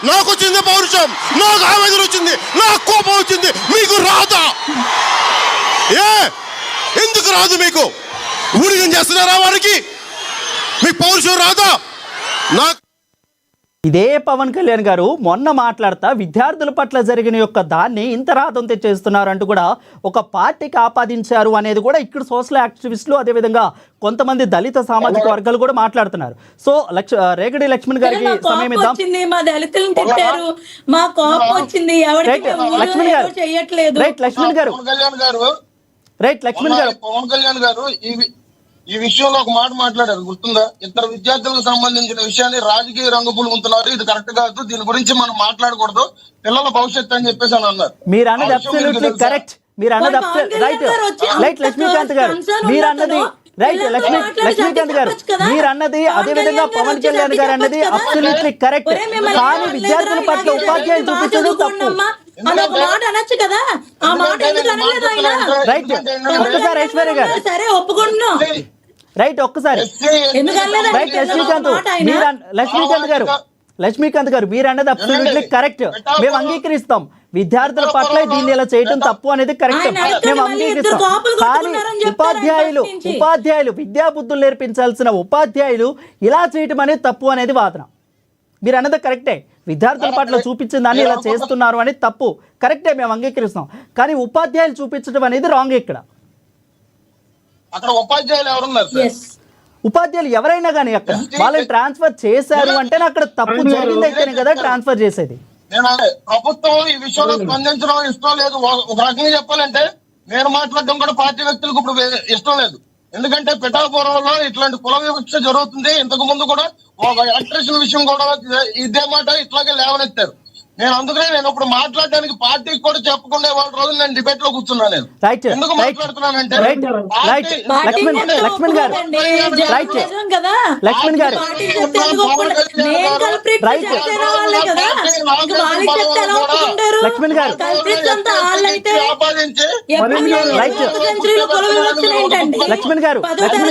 నాకు వచ్చింది పౌరుషం, నాకు ఆవేదన వచ్చింది, నాకు కోపం వచ్చింది, మీకు రాదా? ఎందుకు రాదు? మీకు ఊడిగం చేస్తున్నారా వారికి? మీకు పౌరుషం రాదా? నాకు ఇదే పవన్ కళ్యాణ్ గారు మొన్న మాట్లాడతా విద్యార్థుల పట్ల జరిగిన యొక్క దాన్ని ఇంత రాతం తెచ్చేస్తున్నారు అంటూ కూడా ఒక పార్టీకి ఆపాదించారు అనేది కూడా ఇక్కడ సోషల్ యాక్టివిస్టులు, అదేవిధంగా కొంతమంది దళిత సామాజిక వర్గాలు కూడా మాట్లాడుతున్నారు. సో రేగడి లక్ష్మణ్ గారికి సమయం ఇద్దాం. మా దళితులను తిట్టారు, మా కోపం వచ్చింది, లక్ష్మణ్ గారు లక్ష్మణ్ గారు పవన్ కళ్యాణ్ గారు ఈ విషయంలో ఒక మాట మాట్లాడారు, గుర్తుందా? ఇద్దరు విద్యార్థులకు సంబంధించిన విషయాన్ని రాజకీయ రంగు పులుగుతున్నారు, ఇది కరెక్ట్ కాదు, దీని గురించి మనం మాట్లాడకూడదు, పిల్లల భవిష్యత్తు అని చెప్పేసి అని అన్నారు. మీరు అన్నది అబ్సల్యూట్లీ కరెక్ట్, మీరు అన్నది రైట్ లక్ష్మీకాంత్ గారు, మీరు అన్నది రైట్ లక్ష్మీకాంత్ గారు, మీరు అన్నది అదేవిధంగా పవన్ కళ్యాణ్ గారు అన్నది అబ్సల్యూట్లీ కరెక్ట్. కానీ విద్యార్థుల పట్ల ఉపాధ్యాయులు చూపించడం తప్పు. రైట్ ఒక్కసారి ఐశ్వర్య గారు, రైట్ ఒక్కసారి రైట్ లక్ష్మీకాంత్ గారు మీరు అన్నది అబ్సల్యూట్లీ కరెక్ట్, మేము అంగీకరిస్తాం. విద్యార్థుల పట్ల దీన్ని ఇలా చేయడం తప్పు అనేది కరెక్ట్, మేము అంగీకరిస్తాం. కానీ ఉపాధ్యాయులు విద్యా బుద్ధులు నేర్పించాల్సిన ఉపాధ్యాయులు ఇలా చేయటం అనేది తప్పు అనేది వాదన. మీరు అన్నది కరెక్టే, విద్యార్థుల పట్ల చూపించిన దాన్ని ఇలా చేస్తున్నారు అనేది తప్పు, కరెక్టే, మేము అంగీకరిస్తాం. కానీ ఉపాధ్యాయులు చూపించడం అనేది రాంగ్. ఇక్కడ ఉపాధ్యాయులు ఎవరైనా కానీ అక్కడ వాళ్ళని ట్రాన్స్ఫర్ చేశారు అంటే అక్కడ తప్పు జరిగింది అయితేనే కదా ట్రాన్స్ఫర్ చేసేది. ప్రభుత్వం ఈ విషయంలో స్పందించడం ఇష్టం లేదు. ఒక రకంగా చెప్పాలంటే నేను మాట్లాడడం కూడా పార్టీ వ్యక్తులకు ఇప్పుడు ఇష్టం లేదు. ఎందుకంటే పిఠాపురంలో ఇట్లాంటి కుల వివక్ష జరుగుతుంది. ఇంతకు ముందు కూడా ఒక ఎలక్ట్రిషన్ విషయం కూడా ఇదే మాట ఇట్లాగే లేవనెత్తారు. నేను ఇప్పుడు మాట్లాడడానికి పార్టీకి కూడా చెప్పకుండా వాళ్ళ రోజు నేను డిబేట్ లో కూర్చున్నా. నేను ఎందుకు మాట్లాడుతున్నానంటే లక్ష్మణ్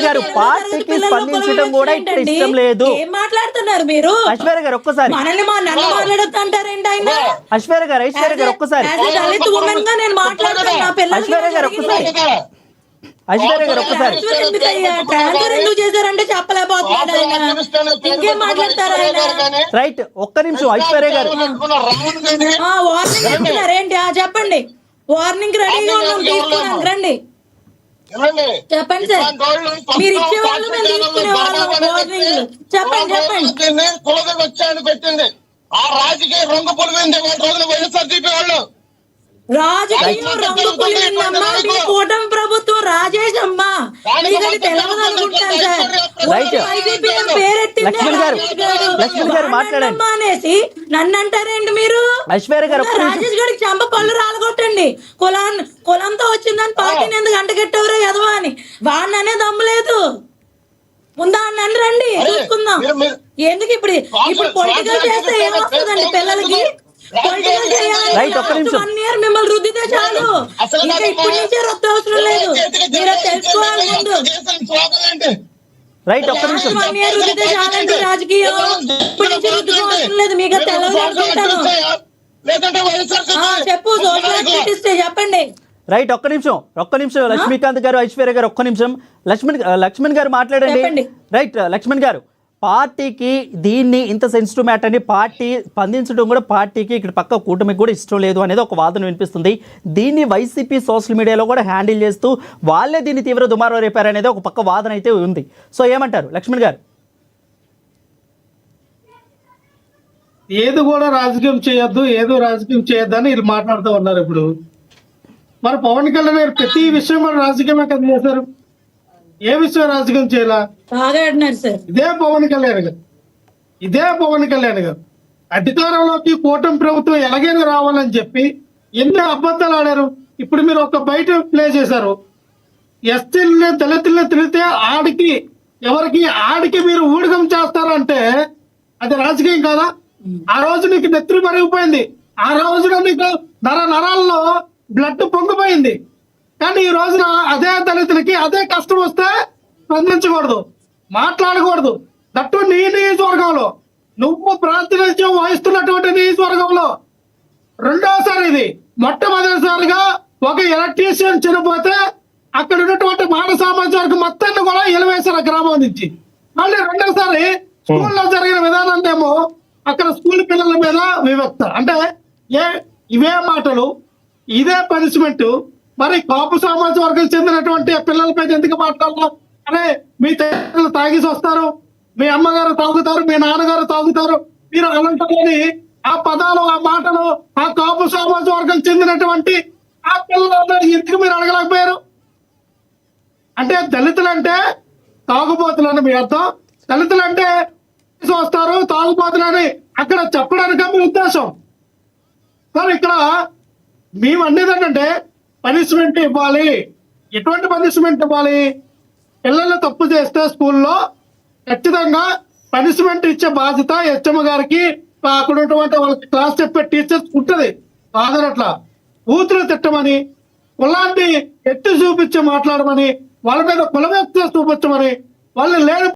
గారు పార్టీకి స్పందించడం కూడా ఇష్టం లేదు. ఏం మాట్లాడుతున్నారు మీరు? ఐశ్వర్య గారు ఒక్కసారి, ఐశ్వర్య గారు ఒక్కసారి, ఎందుకు చేశారంటే చెప్పలేకపోతున్నాడు. ఇంకేం మాట్లాడతారు? రైట్ ఒక్క నిమిషం ఐశ్వర్య గారు, వార్నింగ్ ఇస్తున్నారేంటి? చెప్పండి, వార్నింగ్ రెడీగా ఉన్నాం, తీసుకున్నాం, రండి చెప్పండి సార్. మీరు ఇచ్చేవాళ్ళు మేము తీసుకునే వాళ్ళం వార్నింగ్. చెప్పండి వచ్చాయని పెట్టింది ఆ రాజకీయ రంగు పొలివింది రోజున వైఎస్ఆర్సీపీ వాళ్ళు. రాజకీయం రంగు పొలివిందమ్మా మీ కూటమి ప్రభుత్వం. రాజేష్ అమ్మా మీకు అది తెలియదు అనుకుంటాను సార్. పేరెత్తిమ్మా అనేసి నన్ను అంటారేంటి మీరు? రాజేష్ గారికి చంప పళ్ళు రాలగొట్టండి. కులంతో వచ్చిందని పార్టీని ఎందుకు అంటగట్టవరో ఎదవా అని వాడిని అనే దమ్ములేదు. ముందా అన్న రండి చూసుకుందాం. ఎందుకు ఇప్పుడు పొలిటికల్ చేస్తే ఏమొస్తుందండి పిల్లలకి? పొలిటికల్ చేయాలి 1 year మిమ్మల్ని రుద్దితే చాలు, ఇంకా ఇప్పటి నుంచే రొద్దు అవసరం లేదు. మీరు తెలుసుకోవాలి ముందు. రైట్ ఒక్క నిమిషం, 1 year రుద్దితే చాలండి రాజకీయం. ఇప్పటి నుంచి రుద్దుకో అవసరం లేదు, మీకు తెలవదు అనుకుంటాను. చెప్పు సోషల్ యాక్టివిస్ట్ చెప్పండి. రైట్ ఒక్క నిమిషం లక్ష్మీకాంత్ గారు, ఐశ్వర్య గారు ఒక్క నిమిషం. లక్ష్మణ్ గారు మాట్లాడండి. రైట్ లక్ష్మణ్ గారు, పార్టీకి దీన్ని ఇంత సెన్సిటివ్ మ్యాటర్ని పార్టీ స్పందించడం కూడా పార్టీకి ఇక్కడ పక్క కూటమికి కూడా ఇష్టం లేదు అనేది ఒక వాదన వినిపిస్తుంది. దీన్ని వైసీపీ సోషల్ మీడియాలో కూడా హ్యాండిల్ చేస్తూ వాళ్ళే దీన్ని తీవ్ర దుమారం రేపారనేది ఒక పక్క వాదన అయితే ఉంది. సో ఏమంటారు లక్ష్మణ్ గారు? ఏది కూడా రాజకీయం చేయొద్దు అని వీళ్ళు మాట్లాడుతూ ఉన్నారు. ఇప్పుడు మరి పవన్ కళ్యాణ్ గారు ప్రతి విషయం కూడా రాజకీయం ఎక్కడ చేశారు? ఏ విషయం రాజకీయం చేయాలా? ఇదే పవన్ కళ్యాణ్ గారు అధికారంలోకి కూటమి ప్రభుత్వం ఎలాగైనా రావాలని చెప్పి ఎన్నో అబద్ధాలు ఆడారు. ఇప్పుడు మీరు ఒక బయట ప్లే చేశారు. ఎస్టీలని దళితుల్ని తిరిగితే ఆడికి మీరు ఊడిగం చేస్తారంటే అది రాజకీయం కాదా? ఆ రోజు నీకు నెత్తి మరిగిపోయింది, ఆ రోజున నీకు నరాల్లో బ్లడ్ పొంగిపోయింది. కానీ ఈ రోజున అదే దళితులకి అదే కష్టం వస్తే స్పందించకూడదు, మాట్లాడకూడదు. దట్టు నీ నియోజకవర్గంలో నువ్వు ప్రాతినిధ్యం వహిస్తున్నటువంటి నియోజకవర్గంలో రెండోసారి ఇది. మొట్టమొదటిసారిగా ఒక ఎలక్ట్రీషియన్ చనిపోతే అక్కడ ఉన్నటువంటి మానవ సామాజిక వర్గం మొత్తాన్ని కూడా ఎలివేశారు ఆ గ్రామం నుంచి. మళ్ళీ రెండోసారి స్కూల్లో జరిగిన విధానం ఏమో అక్కడ స్కూల్ పిల్లల మీద వివక్ష. అంటే ఇవే మాటలు, ఇదే పనిష్మెంట్. మరి కాపు సామాజిక వర్గం చెందినటువంటి పిల్లలపై ఎందుకు మాట్లాడాలి? అరే మీ తల్లిదండ్రులు తాగేసి వస్తారు, మీ అమ్మగారు తాగుతారు, మీ నాన్నగారు తాగుతారు, మీరు అలాంటి ఆ పదాలు, ఆ మాటలు ఆ కాపు సామాజిక వర్గం చెందినటువంటి ఆ పిల్లలందరూ ఎందుకు మీరు అడగలేకపోయారు? అంటే దళితులంటే తాగుబోతులని మీ అర్థం? దళితులంటే వస్తారు తాగుబోతులని అక్కడ చెప్పడానికి మీ ఉద్దేశం. కానీ ఇక్కడ మేము అనేది ఏంటంటే పనిష్మెంట్ ఇవ్వాలి. ఎటువంటి పనిష్మెంట్ ఇవ్వాలి? పిల్లలు తప్పు చేస్తే స్కూల్లో ఖచ్చితంగా పనిష్మెంట్ ఇచ్చే బాధ్యత హెచ్ఎం గారికి, అక్కడ ఉన్నటువంటి వాళ్ళకి క్లాస్ చెప్పే టీచర్స్ ఉంటుంది. కాదనట్లా కూతురు తిట్టమని, కులాన్ని ఎత్తి చూపించి మాట్లాడమని, వాళ్ళ మీద కులవేత్త చూపించమని, వాళ్ళు లేని